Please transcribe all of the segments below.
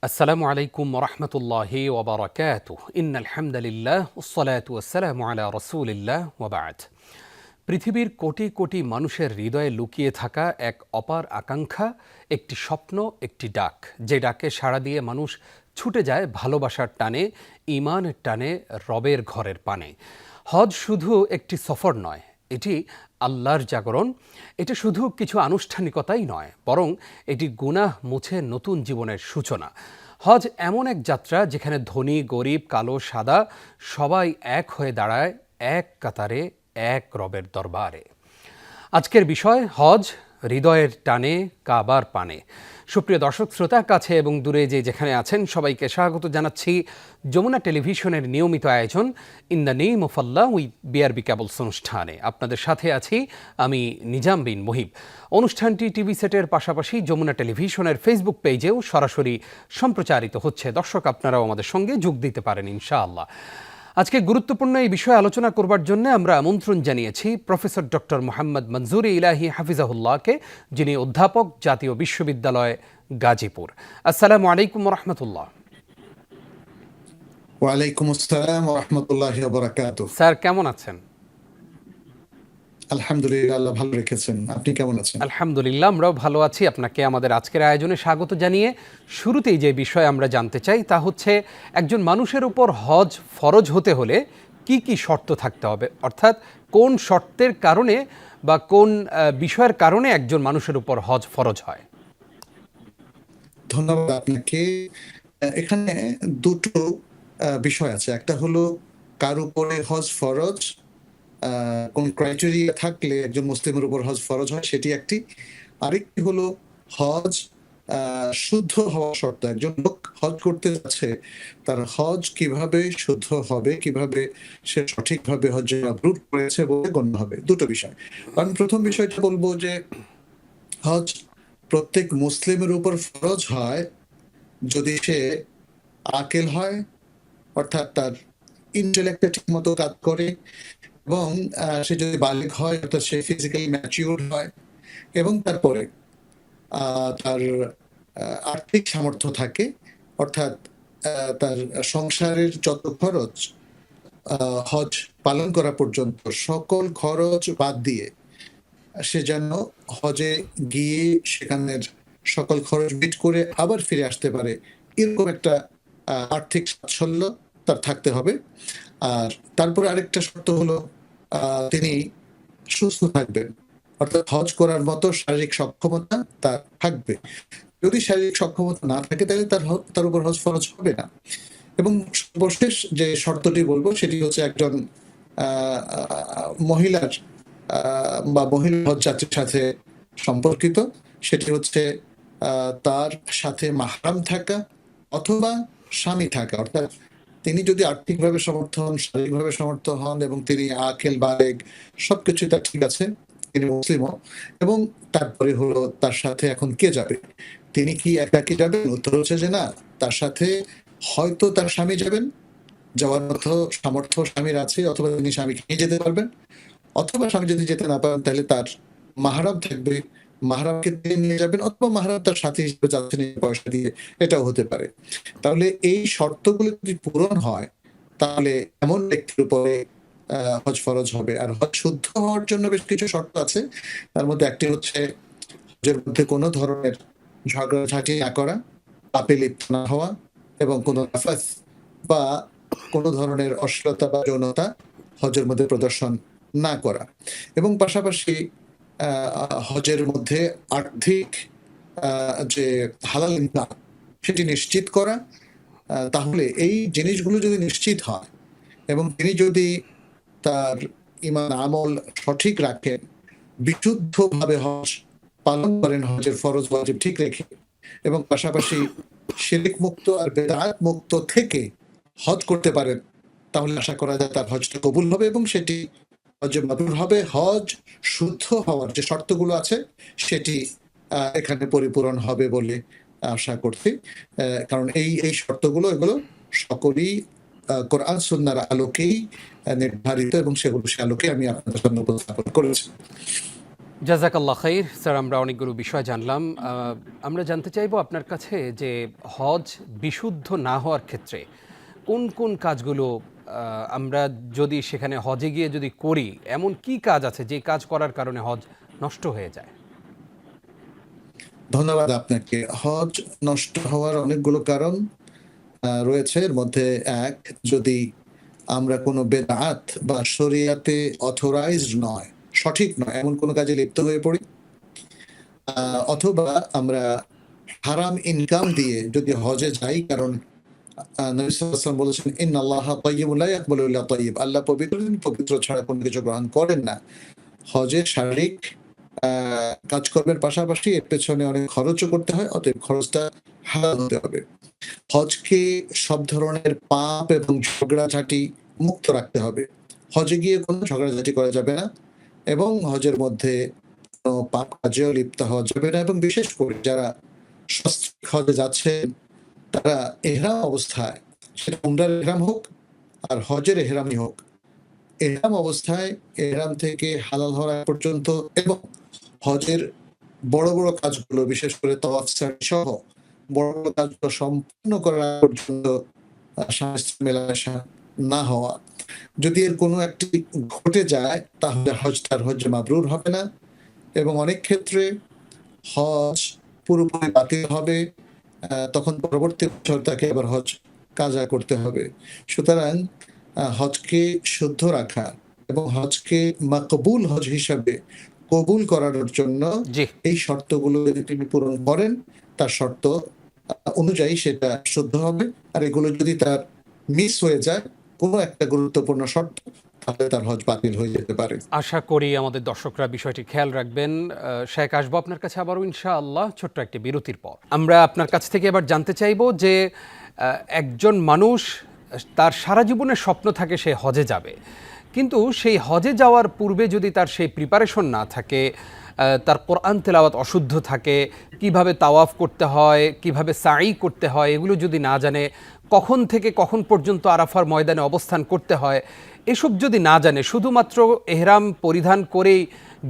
আসসালামু আলাইকুম ওরহমতুল্লাহি ওবরাকাতুহ ইন্নাল হামদুলিল্লাহ ওয়াসসালাতু ওয়াসসালামু আলা রাসূলিল্লাহ ওয়া বা'দ। পৃথিবীর কোটি কোটি মানুষের হৃদয়ে লুকিয়ে থাকা এক অপার আকাঙ্ক্ষা, একটি স্বপ্ন, একটি ডাক, যে ডাকে সাড়া দিয়ে মানুষ ছুটে যায় ভালোবাসার টানে, ঈমানের টানে, রবের ঘরের পানে। হজ শুধু একটি সফর নয়, এটি আল্লাহর জাগরণ। এটা শুধু কিছু আনুষ্ঠানিকতাই নয়, বরং এটি গুনাহ মুছে নতুন জীবনের সূচনা। হজ এমন এক যাত্রা যেখানে ধনী, গরিব, কালো, সাদা সবাই এক হয়ে দাঁড়ায় এক কাতারে, এক রবের দরবারে। আজকের বিষয় হজ, হৃদয়ের টানে, কাবার পানে। সুপ্রিয় দর্শক শ্রোতা, কাছে এবং দূরে যেখানে আছেন সবাইকে স্বাগত জানাচ্ছি যমুনা টেলিভিশনের নিয়মিত আয়োজন in the name of Allah with BRB cables অনুষ্ঠানে। আপনাদের সাথে আছি আমি নিজাম বিন মুহিব। অনুষ্ঠানটি টিভি সেটের পাশাপাশি যমুনা টেলিভিশনের ফেসবুক পেজেও সরাসরি সম্প্রচারিত হচ্ছে। দর্শক, আপনারাও আমাদের সঙ্গে যোগ দিতে পারেন ইনশাআল্লাহ। আজকে গুরুত্বপূর্ণ এই বিষয়ে আলোচনা করবার জন্য আমরা আমন্ত্রণ জানিয়েছি প্রফেসর ডক্টর মোহাম্মদ মনজুর ইলাহি হাফিজাহুল্লাহকে, যিনি অধ্যাপক, জাতীয় বিশ্ববিদ্যালয় গাজীপুর। আসসালামু আলাইকুম রহমতুল্লাহ। ওয়ালাইকুম আসসালাম ওয়া রাহমাতুল্লাহি ওয়া বারাকাতুহু। স্যার, কেমন আছেন? আলহামদুলিল্লাহ, আল্লাহ ভালো রেখেছেন। আপনি কেমন আছেন? আলহামদুলিল্লাহ, আমরাও ভালো আছি। আপনাকে আমাদের আজকের আয়োজনে স্বাগত জানিয়ে শুরুতেই যে বিষয় আমরা জানতে চাই তা হচ্ছে, একজন মানুষের উপর হজ ফরজ হতে হলে কি কি শর্ত থাকতে হবে, অর্থাৎ কোন শর্তের কারণে বা কোন বিষয়ের কারণে একজন মানুষের উপর হজ ফরজ হয়? ধন্যবাদ আপনাকে। এখানে দুটো বিষয় আছে। একটা হলো কার উপরে হজ ফরজ, কোন ক্রাইটেরিয়া থাকলে একজন মুসলিমের উপর হজ ফরজ হয়, সেটি একটি। আরেকটি হলো হজ শুদ্ধ হওয়া শর্ত। একজন লোক হজ করতে যাচ্ছে, তার হজ কিভাবে শুদ্ধ হবে, কিভাবে সে সঠিকভাবে হজ মাবরুর করেছে বলে গণ্য হবে। দুটো বিষয়। আমি প্রথম বিষয়টা বলবো যে হজ প্রত্যেক মুসলিমের উপর ফরজ হয় যদি সে আকেল হয়, অর্থাৎ তার ইন্টেলেক্টে ঠিক মতো কাজ করে, এবং সে যদি বালিগ হয়, অর্থাৎ সে ফিজিক্যালি ম্যাচিউর হয়, এবং তারপরে তার আর্থিক সামর্থ্য থাকে, অর্থাৎ তার সংসারের যত খরচ হজ পালন করা পর্যন্ত সকল খরচ বাদ দিয়ে সে যেন হজে গিয়ে সেখানের সকল খরচ মিট করে আবার ফিরে আসতে পারে, এরকম একটা আর্থিক সাচ্ছল্য তার থাকতে হবে। আর তারপরে আরেকটা শর্ত হলো তিনি সুস্থ থাকবেন, অর্থাৎ হজ করার মতো শারীরিক সক্ষমতা তার থাকবে। যদি শারীরিক সক্ষমতা না থাকে তাহলে তার উপর হজ ফরজ হবে না। এবং সর্বশেষ যে শর্তটি বলবো সেটি হচ্ছে একজন মহিলার বা মহিলা হজ যাত্রীর সাথে সম্পর্কিত। সেটি হচ্ছে তার সাথে মাহরাম থাকা অথবা স্বামী থাকা, অর্থাৎ তিনি যদি আর্থিকভাবে সমর্থ হন, শারীরিকভাবে সমর্থ হন, এবং তিনি আকেল বালেগ সবকিছুই তার ঠিক আছে, তিনি মুসলিমও। এবং তারপরে হলো তার সাথে এখন কে যাবে? তিনি কি একাকি যাবেন? উত্তর হচ্ছে যে না, তার সাথে হয়তো তার স্বামী যাবেন, যাওয়ার মতো সামর্থ্য স্বামীর আছে, অথবা তিনি স্বামীকে নিয়ে যেতে পারবেন, অথবা স্বামী যদি যেতে না পারেন তাহলে তার মাহরাম থাকবে, মাহরামকে তিনি নিয়ে যাবেন, অথবা মাহরাম তার সাথী হিসেবে যাচ্ছেন পয়সা দিয়ে, এটাও হতে পারে। তাহলে এই শর্তগুলো যদি পূরণ হয় তাহলে এমন ব্যক্তির উপরে হজ ফরজ হবে। আর হজ শুদ্ধ হওয়ার জন্য বেশ কিছু শর্ত আছে। তার মধ্যে একটি হচ্ছে হজের মধ্যে কোনো ধরনের ঝগড়াঝাঁটি না করা, পাপে লিপ্ত না হওয়া, এবং কোনো নাফাস বা কোনো ধরনের অশ্লীলতা বা যৌনতা হজের মধ্যে প্রদর্শন না করা। এবং পাশাপাশি হজের মধ্যে আর্থিক যে হালাল ইনকাম সেটি নিশ্চিত করা। তাহলে এই জিনিসগুলো যদি নিশ্চিত হয় এবং তিনি যদি তার ঈমান আমল সঠিক রাখেন, বিশুদ্ধভাবে হজ পালন করেন, হজের ফরজ ওয়াজিব ঠিক রেখে, এবং পাশাপাশি শিরক মুক্ত আর বেদাত মুক্ত থেকে হজ করতে পারেন, তাহলে আশা করা যায় তার হজটা কবুল হবে এবং সেটি হজে মাবরুর হবে। হজ শুদ্ধ হওয়ার যে শর্তগুলো আছে সেটি এখানে পরিপূরণ হবে বলে আশা করছি। কারণ এই শর্তগুলো এগুলো সকলেই কোরআন সুন্নাহর আলোকেই নির্ধারিত, এবং সেগুলো সে আলোকে আমি আপনাদের সামনে উপস্থাপন করেছি। জাযাকাল্লাহ খাইর। স্যার, আমরা অনেকগুলো বিষয় জানলাম। আমরা জানতে চাইবো আপনার কাছে যে হজ বিশুদ্ধ না হওয়ার ক্ষেত্রে কোন কোন কাজগুলো আমরা যদি সেখানে হজে গিয়ে যদি করি, এমন কি কাজ আছে যে কাজ করার কারণে হজ নষ্ট হয়ে যায়? ধন্যবাদ আপনাকে। হজ নষ্ট হওয়ার অনেকগুলো কারণ রয়েছে। এর মধ্যে এক, যদি আমরা কোনো বেদাত বা শরিয়াতে অথরাইজড নয়, সঠিক নয় এমন কোনো কাজে লিপ্ত হয়ে পড়ি, অথবা আমরা হারাম ইনকাম দিয়ে যদি হজে যাই, কারণ নবী সাল্লাল্লাহু আলাইহি ওয়াসাল্লাম বলেছেন, ইন্নাল্লাহা তাইয়্যিবুন লা ইয়াকবালু ইল্লা তাইয়্যিব। আল্লাহ পবিত্র, তিনি পবিত্র ছাড়া কোনো কিছু গ্রহণ করেন না। হজে শারীরিক কাজকর্মের পাশাপাশি এর পেছনে অনেক খরচও করতে হয়, অতএব খরচটা হালাল হতে হবে। হজকে সব ধরনের পাপ এবং ঝগড়াঝাটি মুক্ত রাখতে হবে। হজে গিয়ে কোনো ঝগড়াঝাটি করা যাবে না এবং হজের মধ্যে কোনো পাপ কাজেও লিপ্ত হওয়া যাবে না, এবং বিশেষ করে যারা সস্ত্রীক হজে যাচ্ছে তারা এহরাম অবস্থায়, সেটা উমরার এহরাম হোক আর হজের এহরামই হোক, এহরাম অবস্থায় এহরাম থেকে হালাল হওয়ার আগ পর্যন্ত এবং হজের বড় বড় কাজগুলো, বিশেষ করে তওয়াফ সা'i সহ বড় বড় কাজগুলো সম্পূর্ণ করার আগ পর্যন্ত স্বামী স্ত্রী মেলামেশা না হওয়া। যদি এর কোনো একটি ঘটে যায় তাহলে তার হজ মাবরুর হবে না, এবং অনেক ক্ষেত্রে হজ পুরোপুরি বাতিল হবে। তখন পরবর্তী বছর তাকে আবার হজ কাজা করতে হবে। সুতরাং হজকে শুদ্ধ রাখা এবং হজকে মাকবুল হজ হিসাবে কবুল করানোর জন্য জি। এই শর্তগুলো যদি তিনি পূরণ করেন, তার শর্ত অনুযায়ী সেটা শুদ্ধ হবে। আর এগুলো যদি তার মিস হয়ে যায়, কোনো একটা গুরুত্বপূর্ণ শর্ত, তাহলে তার হজ বাতিল হয়ে যেতে পারে। আশা করি আমাদের দর্শকরা বিষয়টি খেয়াল রাখবেন। শেখ, আসবো আপনার কাছে আবারও ইনশাআল্লাহ ছোট্ট একটি বিরতির পর। আমরা আপনার কাছ থেকে এবার জানতে চাইবো যে একজন মানুষ, তার সারা জীবনের স্বপ্ন থাকে সে হজে যাবে, কিন্তু সেই হজে যাওয়ার পূর্বে যদি তার সেই প্রিপারেশন না থাকে, তার কোরআন তেলাওয়াত অশুদ্ধ থাকে, কিভাবে তাওয়াফ করতে হয়, কিভাবে সাই করতে হয়, এগুলো যদি না জানে, কখন থেকে কখন পর্যন্ত আরাফার ময়দানে অবস্থান করতে হয়, এসব যদি না জানে, শুধুমাত্র এহরাম পরিধান করেই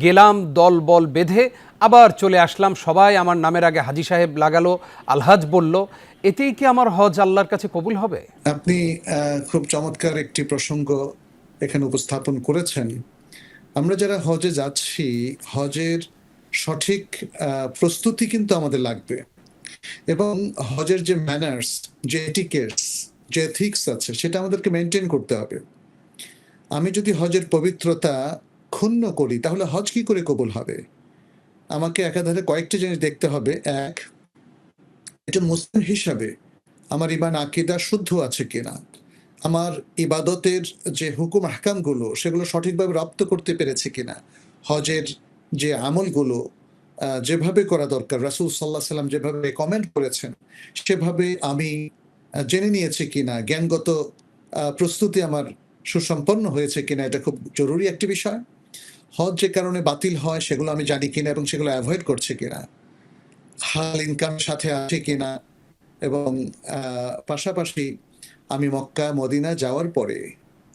গেলাম দল বল বেঁধে, আবার চলে আসলাম, সবাই আমার নামের আগে হাজি সাহেব লাগালো, আলহাজ বলল, এতেই কি আমার হজ আল্লাহর কাছে কবুল হবে? আপনি খুব চমৎকার একটি প্রসঙ্গ এখানে উপস্থাপন করেছেন। আমরা যারা হজে যাচ্ছি, হজের সঠিক প্রস্তুতি কিন্তু আমাদের লাগবে, এবং হজের যে ম্যানার্স, যে এটিকেটস, যে এথিক্স আছে, সেটা আমাদেরকে মেনটেন করতে হবে। আমি যদি হজের পবিত্রতা ক্ষুণ্ণ করি, তাহলে হজ কি করে কবুল হবে? আমাকে একাধারে কয়েকটি জিনিস দেখতে হবে। এক, একজন মুসলিম হিসাবে আমার ইমান আকীদা শুদ্ধ আছে কিনা, আমার ইবাদতের যে হুকুম আহকামগুলো সেগুলো সঠিকভাবে রপ্ত করতে পেরেছে কিনা, হজের যে আমলগুলো যেভাবে করা দরকার, রাসূল সাল্লাল্লাহু আলাইহি সাল্লাম যেভাবে রেকমেন্ড করেছেন সেভাবে আমি জেনে নিয়েছি কিনা, জ্ঞানগত প্রস্তুতি আমার সুসম্পন্ন হয়েছে কিনা, এটা খুব জরুরি একটি বিষয়। হজ যে কারণে বাতিল হয় সেগুলো আমি জানি কিনা এবং সেগুলো অ্যাভয়েড করছে কিনা, হালাল ইনকাম সাথে আছে কিনা, এবং পাশাপাশি আমি মক্কা মদিনা যাওয়ার পরে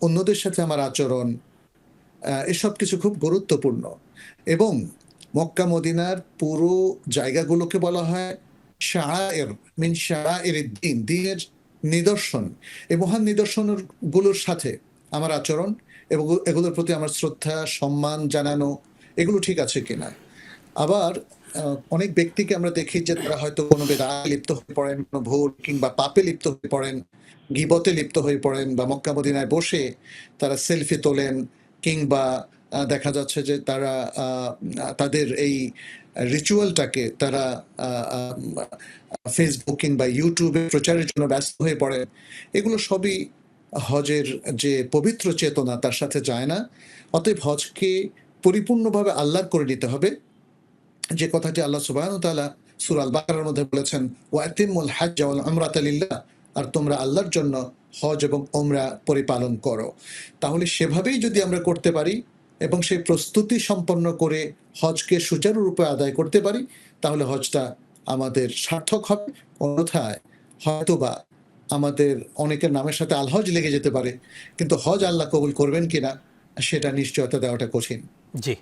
অন্যদের সাথে আমার আচরণ, এসব কিছু খুব গুরুত্বপূর্ণ। এবং মক্কা মদিনার পুরো জায়গাগুলোকে বলা হয় শাআয়ের মিন শাআইরিদ দ্বীন, দ্বীনের নিদর্শন। এই মহান নিদর্শনগুলোর সাথে আমার আচরণ এবং এগুলোর প্রতি আমার শ্রদ্ধা সম্মান জানানো, এগুলো ঠিক আছে কিনা। আবার অনেক ব্যক্তিকে আমরা দেখি যে তারা হয়তো কোনো বেদাতে লিপ্ত হয়ে পড়েন, কোনো ভুল কিংবা পাপে লিপ্ত হয়ে পড়েন, গীবতে লিপ্ত হয়ে পড়েন, বা মক্কা মদিনায় বসে তারা সেলফি তোলেন, কিংবা দেখা যাচ্ছে যে তারা তাদের এই রিচুয়ালটাকে তারা ফেসবুক কিংবা ইউটিউবে প্রচারের জন্য ব্যস্ত হয়ে পড়েন। এগুলো সবই হজের যে পবিত্র চেতনা তার সাথে যায় না। অতএব হজকে পরিপূর্ণভাবে আল্লাহর করে নিতে হবে, যে কথাটি আল্লাহ সুবহানাহু ওয়া তাআলা সূরা আল বাকারার মধ্যে বলেছেন, ওয়া আতিমুল হাজ্জা ওয়াল উমরাতা লিল্লাহ, আর তোমরা আল্লাহর জন্য হজ এবং উমরা পরিপালন করো। তাহলে সেভাবেই যদি আমরা করতে পারি এবং সেই প্রস্তুতি সম্পন্ন করে হজকে সুচারুরূপে আদায় করতে পারি, তাহলে হজটা আমাদের সার্থক হবে। অন্যথায় হয়তোবা আমাদের অনেকের নামের সাথে আল হজ লেগে যেতে পারে, কিন্তু হজ আল্লাহ কবুল করবেন কিনা সেটা নিশ্চয়তা দেওয়াটা কঠিন। জি।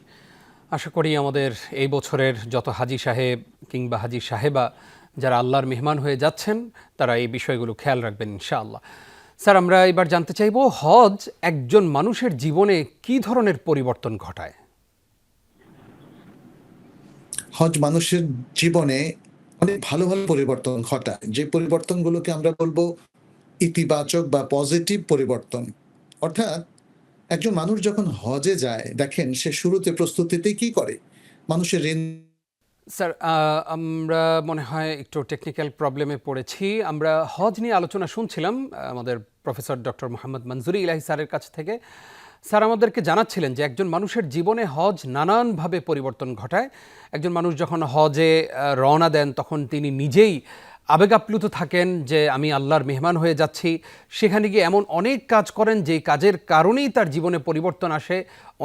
আশা করি আমাদের এই বছরের যত হাজি সাহেব কিংবা হাজি সাহেবা যারা আল্লাহর মেহমান হয়ে যাচ্ছেন তারা এই বিষয়গুলো খেয়াল রাখবেন ইনশাআল্লাহ। স্যার, আমরা এবার জানতে চাইব হজ একজন মানুষের জীবনে কি ধরনের পরিবর্তন ঘটায়? হজ মানুষের জীবনে অনেক ভালো ভালো পরিবর্তন ঘটায়, যে পরিবর্তনগুলোকে আমরা বলবো ইতিবাচক বা পজিটিভ পরিবর্তন। অর্থাৎ একজন মানুষ যখন হজে যায়, দেখেন সে শুরুতে প্রস্তুতিতে কি করে, মানুষের ঋণ। স্যার, আমরা মনে হয় একটু টেকনিক্যাল প্রবলেমে পড়েছি। আমরা হজ নিয়ে আলোচনা শুনছিলাম আমাদের প্রফেসর ডক্টর মোহাম্মদ মনজুরি ইলাহি স্যারের কাছ থেকে। স্যার আমাদেরকে জানাচ্ছিলেন যে একজন মানুষের জীবনে হজ নানানভাবে পরিবর্তন ঘটায়। একজন মানুষ যখন হজে রওনা দেন তখন তিনি নিজেই আবেগাপ্লুত থাকেন যে আমি আল্লাহর মেহমান হয়ে যাচ্ছি। সেখানে গিয়ে এমন অনেক কাজ করেন যেই কাজের কারণেই তার জীবনে পরিবর্তন আসে,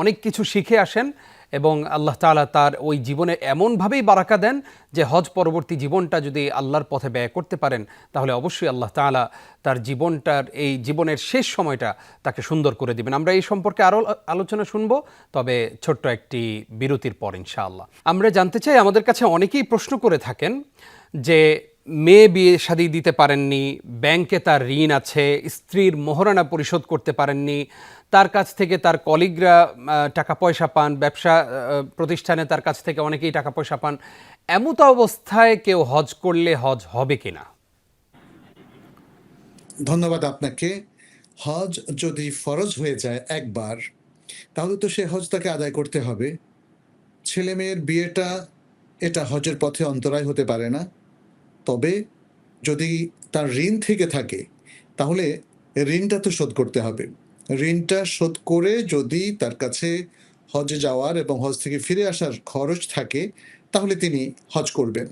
অনেক কিছু শিখে আসেন এবং আল্লাহ তাআলা তার ওই জীবনে এমনভাবেই বারাকা দেন যে হজ পরবর্তী জীবনটা যদি আল্লাহর পথে ব্যয় করতে পারেন তাহলে অবশ্যই আল্লাহ তাআলা তার জীবনটার এই জীবনের শেষ সময়টা তাকে সুন্দর করে দিবেন। আমরা এই সম্পর্কে আরও আলোচনা শুনব, তবে ছোট্ট একটি বিরতির পর ইনশাআল্লাহ। আমরা জানতে চাই, আমাদের কাছে অনেকেই প্রশ্ন করে থাকেন যে মেয়ে বিয়ে শাদী দিতে পারেননি, ব্যাংকে তার ঋণ আছে, স্ত্রীর মোহরানা পরিশোধ করতে পারেননি, তার কাছ থেকে তার কলিগরা টাকা পয়সা পান, ব্যবসা প্রতিষ্ঠানে তার কাছ থেকে অনেকেই টাকা পয়সা পান। এমত অবস্থায় কেউ হজ করলে হজ হবে কিনা? ধন্যবাদ আপনাকে। হজ যদি ফরজ হয়ে যায় একবার, তাহলে তো সে হজ তাকে আদায় করতে হবে। ছেলে মেয়ের বিয়েটা, এটা হজের পথে অন্তরায় হতে পারে না। তবে যদি তার ঋণ থেকে থাকে, তাহলে ঋণটা তো শোধ করতে হবে। ঋণটা শোধ করে যদি তার কাছে হজে যাওয়ার এবং হজ থেকে ফিরে আসার খরচ থাকে, তাহলে তিনি হজ করবেন।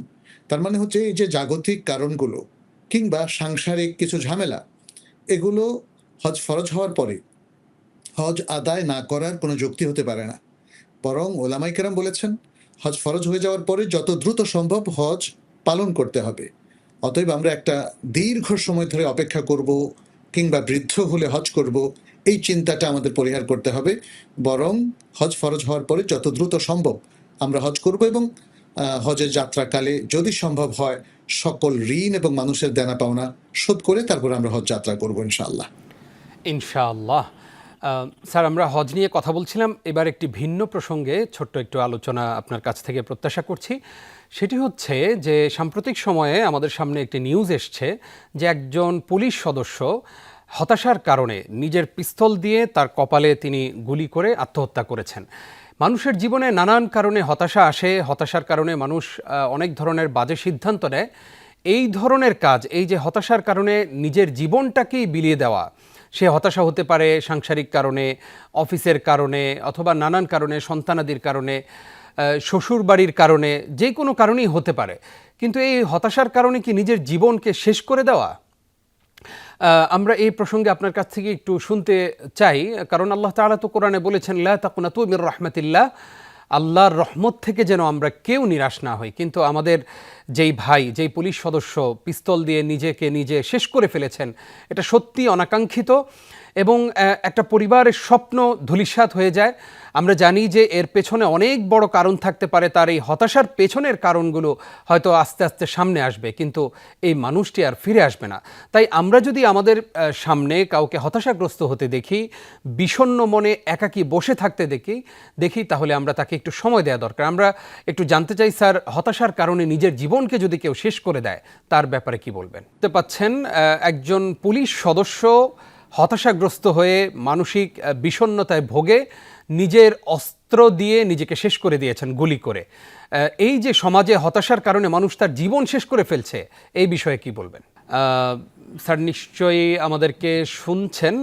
তার মানে হচ্ছে এই যে জাগতিক কারণগুলো কিংবা সাংসারিক কিছু ঝামেলা, এগুলো হজ ফরজ হওয়ার পরে হজ আদায় না করার কোনো যুক্তি হতে পারে না। বরং ওলামায়ে কেরাম বলেছেন, হজ ফরজ হয়ে যাওয়ার পরে যত দ্রুত সম্ভব হজ পালন করতে হবে। অতএব আমরা একটা দীর্ঘ সময় ধরে অপেক্ষা করব কিংবা বৃদ্ধ হলে হজ করব, এই চিন্তাটা আমাদের পরিহার করতে হবে। বরং হজ ফরজ হওয়ার পরে যত দ্রুত সম্ভব আমরা হজ করব এবং হজের যাত্রাকালে যদি সম্ভব হয় সকল ঋণ এবং মানুষের দেনা পাওনা শোধ করে তারপর আমরা হজ যাত্রা করব ইনশাআল্লাহ। ইনশাআল্লাহ। স্যার, আমরা হজ নিয়ে কথা বলছিলাম, এবার একটি ভিন্ন প্রসঙ্গে ছোট্ট একটু আলোচনা আপনার কাছ থেকে প্রত্যাশা করছি। সেটি হচ্ছে যে সাম্প্রতিক সময়ে আমাদের সামনে একটি নিউজ এসছে যে একজন পুলিশ সদস্য হতাশার কারণে নিজের পিস্তল দিয়ে তার কপালে তিনি গুলি করে আত্মহত্যা করেছেন। মানুষের জীবনে নানান কারণে হতাশা আসে, হতাশার কারণে মানুষ অনেক ধরনের বাজে সিদ্ধান্ত নেয়। এই ধরনের কাজ, এই যে হতাশার কারণে নিজের জীবনটাকেই বিলিয়ে দেওয়া, সে হতাশা হতে পারে সাংসারিক কারণে, অফিসের কারণে, অথবা নানান কারণে, সন্তানাদির কারণে, শ্বশুর বাড়ির কারণে, যে কোনো কারণেই হতে পারে। কিন্তু এই হতাশার কারণে কি নিজের জীবনকে শেষ করে দেওয়া? আমরা এই প্রসঙ্গে আপনার কাছ থেকে একটু শুনতে চাই, কারণ আল্লাহ তাআলা তো কোরআনে বলেছেন, লা তাকুনাতু মির রাহমাতিল্লাহ, আল্লাহর রহমত থেকে যেন আমরা কেউ নিরাশ না হই। কিন্তু আমাদের যেই ভাই, যেই পুলিশ সদস্য পিস্তল দিয়ে নিজেকে নিজে শেষ করে ফেলেছেন, এটা সত্যি অনাকাঙ্ক্ষিত এবং একটা পরিবারের স্বপ্ন ধূলিসাৎ হয়ে যায়। আমরা জানি যে এর পেছনে অনেক বড় কারণ থাকতে পারে, তার এই হতাশার পেছনের কারণগুলো হয়তো আস্তে আস্তে সামনে আসবে, কিন্তু এই মানুষটি আর ফিরে আসবে না। তাই আমরা যদি আমাদের সামনে কাউকে হতাশাগ্রস্ত হতে দেখি, বিষণ্ণ মনে একাকী বসে থাকতে দেখি তাহলে আমরা তাকে একটু সময় দেওয়া দরকার। আমরা একটু জানতে চাই স্যার, হতাশার কারণে নিজের জীবনকে যদি কেউ শেষ করে দেয় তার ব্যাপারে কি বলবেন? দেখতে পাচ্ছেন একজন পুলিশ সদস্য হতাশাগ্রস্ত হয়ে মানসিক বিষণ্ণতায় ভোগে নিজের অস্ত্র দিয়ে নিজেকে শেষ করে দিয়েছেন গুলি করে। এই যে সমাজে হতাশার কারণে মানুষ তার জীবন শেষ করে ফেলছে, এই বিষয়ে কি বলবেন? স্যার নিশ্চয়ই আমাদেরকে শুনছেন,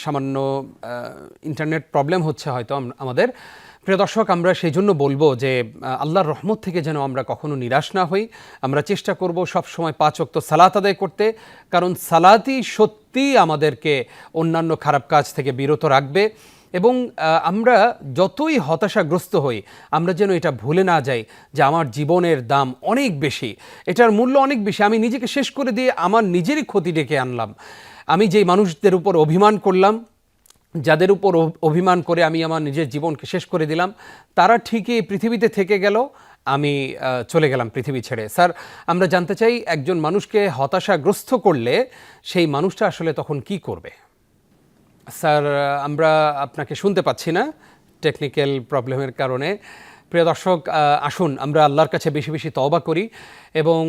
সামান্য ইন্টারনেট প্রবলেম হচ্ছে হয়তো আমাদের। প্রিয় দর্শক, আমরা সেই জন্য বলবো যে আল্লাহর রহমত থেকে যেন আমরা কখনো নিরাশ না হই। আমরা চেষ্টা করব সব সময় 5 ওয়াক্ত সালাত আদায় করতে, কারণ সালাতই সত্যিই আমাদেরকে অন্যান্য খারাপ কাজ থেকে বিরত রাখবে। এবং আমরা যতই হতাশাগ্রস্ত হই, আমরা যেন এটা ভুলে না যাই যে আমার জীবনের দাম অনেক বেশি, এটার মূল্য অনেক বেশি। আমি নিজেকে শেষ করে দিয়ে আমার নিজেরই ক্ষতি ডেকে আনলাম। আমি যেই মানুষদের উপর অভিমান করলাম, যাদের উপর অভিমান করে আমি আমার নিজের জীবনকে শেষ করে দিলাম, তারা ঠিকই এই পৃথিবীতে থেকে গেল, আমি চলে গেলাম পৃথিবী ছেড়ে। স্যার, আমরা জানতে চাই একজন মানুষকে হতাশাগ্রস্ত করলে সেই মানুষটা আসলে তখন কি করবে? স্যার, আমরা আপনাকে শুনতে পাচ্ছি না টেকনিক্যাল প্রবলেমের কারণে। প্রিয় দর্শক, আসুন আমরা আল্লাহর কাছে বেশি বেশি তওবা করি এবং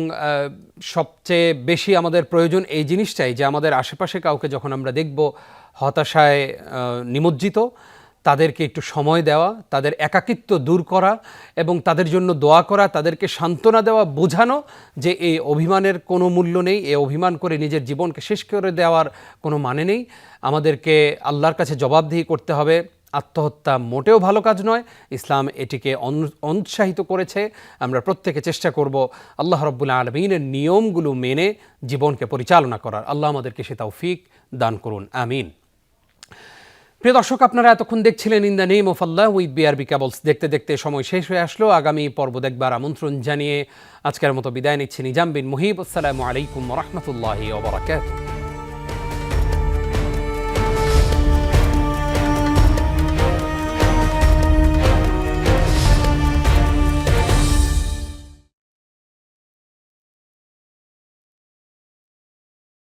সবচেয়ে বেশি আমাদের প্রয়োজন এই জিনিসটাই যে আমাদের আশেপাশে কাউকে যখন আমরা দেখব হতাশায় নিমজ্জিত, তাদেরকে একটু সময় দেওয়া, তাদের একাকিত্ব দূর করা এবং তাদের জন্য দোয়া করা, তাদেরকে সান্ত্বনা দেওয়া, বোঝানো যে এই অভিমানের কোনো মূল্য নেই, এই অভিমান করে নিজের জীবনকে শেষ করে দেওয়ার কোনো মানে নেই। আমাদেরকে আল্লাহর কাছে জবাবদিহি করতে হবে। আত্মহত্যা মোটেও ভালো কাজ নয়, ইসলাম এটিকে অনুৎসাহিত করেছে। আমরা প্রত্যেকে চেষ্টা করব আল্লাহ রাব্বুল আলামিনের নিয়মগুলো মেনে জীবনকে পরিচালনা করার। আল্লাহ আমাদেরকে সে তৌফিক দান করুন, আমিন। প্রিয় দর্শক, আপনারা এতক্ষণ দেখছিলেন in the name of Allah with BRB cables. দেখতে দেখতে সময় শেষ হয়ে আসলো। আগামী পর্ব দেখবার আমন্ত্রণ জানিয়ে আজকের মতো বিদায় নিচ্ছি। নিজাম বিন মুহিব। আসসালামু আলাইকুম ওয়া রাহমাতুল্লাহি ওয়া বারাকাতুহু।